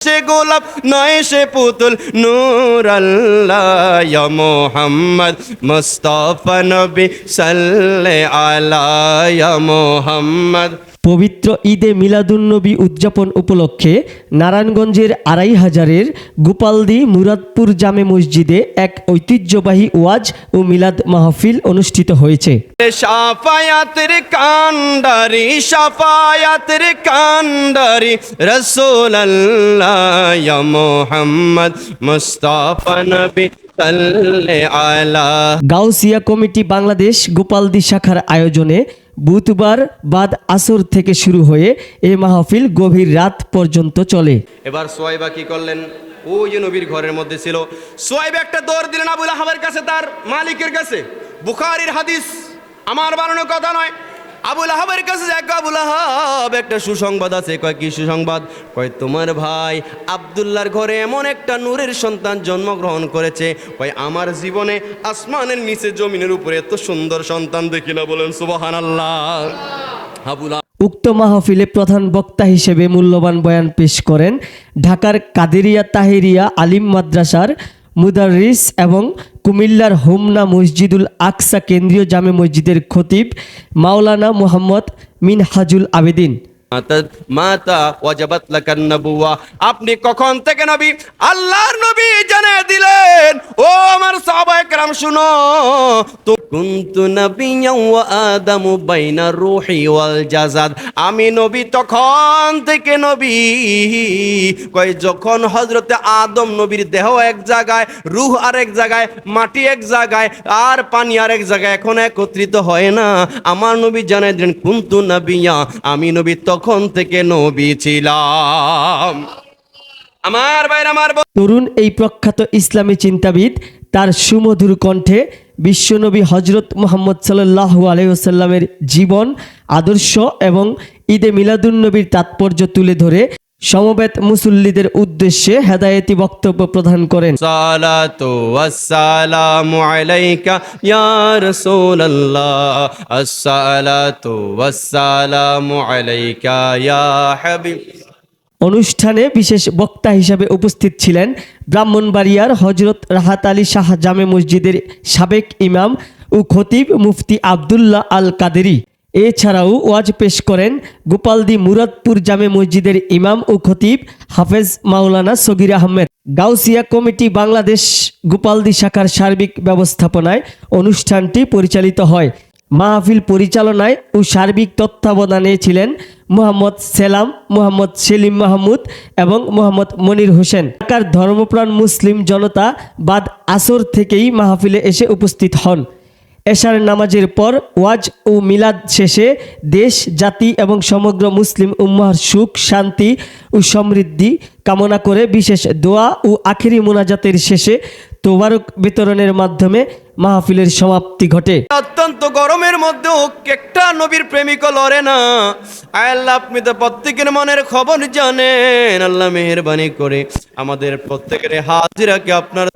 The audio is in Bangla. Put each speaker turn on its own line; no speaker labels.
সে গোলাপ নয় সে পুতুল নূর আল্লাহ ইয়া মুহাম্মদ মুস্তাফা নবী সাল্লে আলা ইয়া মুহাম্মদ।
পবিত্র ঈদে মিলাদুন্নবী উদযাপন উপলক্ষে নারায়ণগঞ্জের ২৫০০-এর গোপালদি মুরাদপুর জামে মসজিদে এক ঐতিহ্যবাহী ওয়াজ ও মিলাদ মাহফিল অনুষ্ঠিত হয়েছে।
শাফায়াতের কান্ডারি শাফায়াতের কান্ডারি রাসূলুল্লাহ ইয়া মুহাম্মদ মুস্তাফা নবী সাল্লে আলা।
গাউসিয়া কমিটি বাংলাদেশ গোপালদি শাখার আয়োজনে বুধবার বাদ আসর থেকে শুরু হয়ে এই মাহফিল গভীর রাত পর্যন্ত চলে।
এবার সোয়াইবা কি করলেন? ওই যে নবীর ঘরের মধ্যে ছিল, সোয়াইবা একটা দৌড় দিলেন আবু লাহাবের কাছে, তার মালিকের কাছে। বুখারীর হাদিস, আমার বানানো কথা নয়। আবু লাহাবের কাছে যায়, আবু লাহাব একটা সুসংবাদ আছে। কয় কি সুসংবাদ? কয় তোমার ভাই আব্দুল্লাহর ঘরে এমন একটা নূরের সন্তান জন্মগ্রহণ করেছে। কয় আমার জীবনে আসমানের নিচে জমিনের উপরে এত সুন্দর সন্তান দেখি না। বলেন সুবহানাল্লাহ। আবু লাহাব
উক্ত মাহফিলে প্রধান বক্তা হিসেবে মূল্যবান বয়ান পেশ করেন ঢাকার কাদেরিয়া তাহেরিয়া আলিম মাদ্রাসার মুদাররিস এবং কুমিল্লার হোমনা মসজিদুল আকসা কেন্দ্রীয় জামে মসজিদের খতিব মাওলানা মুহাম্মদ মিনহাজুল আবেদিন।
মাতা ওয়াজাবাত লাকান নবুওয়া, আপনি কখন থেকে নবী? আল্লাহর নবী জানিয়ে দিলেন, ও আমার সাহাবায়ে কেরাম শুনো, তো কুনতু নাবিয়্যান ওয়া আদামু বাইনা রূহি ওয়াল জাসাদ, আমি নবী তখন থেকে নবী। কয় যখন হযরতে আদম নবীর দেহ এক জায়গায়, রূহ আরেক জায়গায়, মাটি এক জায়গায়, আর পানি আরেক জায়গায় এখন একত্রিত হয় না। আমার নবী জানিয়ে দিলেন কুনতু নাবিয়্যা, আমি নবী তখন থেকে নবী ছিলাম। আমার ভাইরা, আমার
তরুণ এই প্রখ্যাত ইসলামী চিন্তাবিদ তার সুমধুর কণ্ঠে বিশ্বনবী হজরত মুহাম্মদ সাল্লাল্লাহু আলাইহি ওয়াসাল্লামের জীবন আদর্শ এবং ঈদে মিলাদুন্নবীর তাৎপর্য তুলে ধরে সমবেত মুসল্লিদের উদ্দেশ্যে হেদায়েতি বক্তব্য প্রদান করেন।
সালাতু ওয়াসসালামু আলাইকা ইয়া রাসূলুল্লাহ, আসসালাতু ওয়াসসালামু আলাইকা ইয়া হাবিব।
অনুষ্ঠানে বিশেষ বক্তা হিসাবে উপস্থিত ছিলেন ব্রাহ্মণবাড়িয়ার হজরত রাহাত আলী শাহ জামে মসজিদের সাবেক ইমাম ও খতিব মুফতি আবদুল্লাহ আল কাদেরি। এছাড়াও ওয়াজ পেশ করেন গোপালদি মুরাদপুর জামে মসজিদের ইমাম ও খতিব হাফেজ মাওলানা সগির আহমেদ। গাউসিয়া কমিটি বাংলাদেশ গোপালদি শাখার সার্বিক ব্যবস্থাপনায় অনুষ্ঠানটি পরিচালিত হয়। মাহফিল পরিচালনায় ও সার্বিক তত্ত্বাবধানে ছিলেন মোহাম্মদ সেলাম, মোহাম্মদ সেলিম মাহমুদ এবং মোহাম্মদ মনির হোসেন। ঢাকার ধর্মপ্রাণ মুসলিম জনতা বাদ আসর থেকেই মাহফিলে এসে উপস্থিত হন। এশার নামাজের পর ওয়াজ ও মিলাদ শেষে দেশ, জাতি এবং সমগ্র মুসলিম উম্মাহর সুখ, শান্তি ও সমৃদ্ধি কামনা করে বিশেষ দোয়া ও আখিরি মুনাজাতের শেষে তোবারক বিতরণের মাধ্যমে মাহফিলের সমাপ্তি ঘটে।
অত্যন্ত গরমের মধ্যেও একটা নবীর প্রেমিকও লড়ে না। আল্লাহ আপনি তো প্রত্যেকের মনের খবর জানেন। আল্লাহ মেহেরবানি করে আমাদের প্রত্যেকের হাজিরাকে আপনার